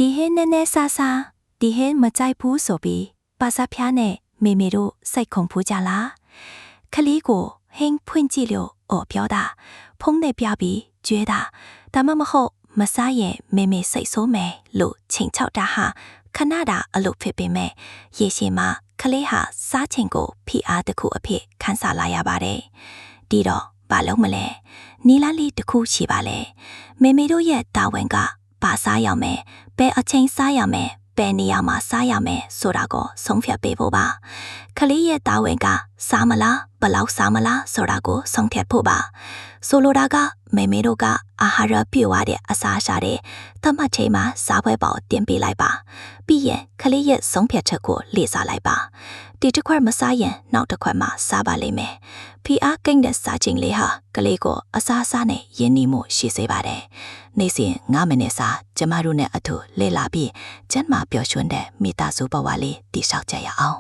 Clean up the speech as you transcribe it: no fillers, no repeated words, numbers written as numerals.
ဒီဟင်းနည်းနည်းစားစားဒီဟင်းမကြိုက်ဘူးဆိုပြီးပါစားဖျားနဲ့မေမေတို့စိတ်ခုန်ဖူးကြလားခလေးကိုဟင်းဖွင့်ကြည့်လို့ပြောတာဖုံးနဲ့ပြပြီးကျွေးတာဒါမှမဟုတ်မစားရင်မေမေစိတ်ဆိုးမယ်လို့ချိန်ချောက်တာဟာခဏတာအလုပ်ဖြစ်ပေမဲ့ရေရှည်မှာခလေးဟာစားချိန်ကိုဖိအားတစ်ခုအဖြစ်ခံစားလာရပါတယ်ဒီတော့ဘာလို့မလဲနီလာလေးတစ်ခုရှိပါလေမေမေတို့ရဲ့တာဝန်ကပါစားရမယ်ဘယ်အချိန်စားရမယ်ဘယ်နေရာမှာစားရမယ်ဆိုတာကိုဆုံးဖြတ်ပေးဖို့ပါခလေးရဲ့တာဝန်ကစားမလားဘယ်လောက်စားမလားဆိုတာကိုဆုံးဖြတ်ဖို့ပါဆိုလိုတာကမေမေတို့ကအာဟာရပြည့်ဝတဲ့အစာရှာတဲ့သတ်မှတ်ချိန်မှာစားပွဲပေါတင်ပေးလိုက်ပါပြီးရင်ခလေးရဲ့ဆုံးဖြတ်ချက်ကိုလေ့စားလိုက်ပါဒီတစ်ခွက်မစားရင်နောက်တစ်ခွက်မှစားပါလိမ့်မယ်ဖီအားကိန်းတဲ့စားခြင်းလေးဟာကလေးကိုအစားအစာနဲ့ရင်းနှီးမှုရှိစေပါတယ်နေ့စဉ်9မိနစ်စာကျမတို့နဲ့အတူလေ့လာပြီးကျန်းမာပျော်ရွှင်တဲ့မိသားစုဘဝလေးတည်ဆောက်ကြရအောင်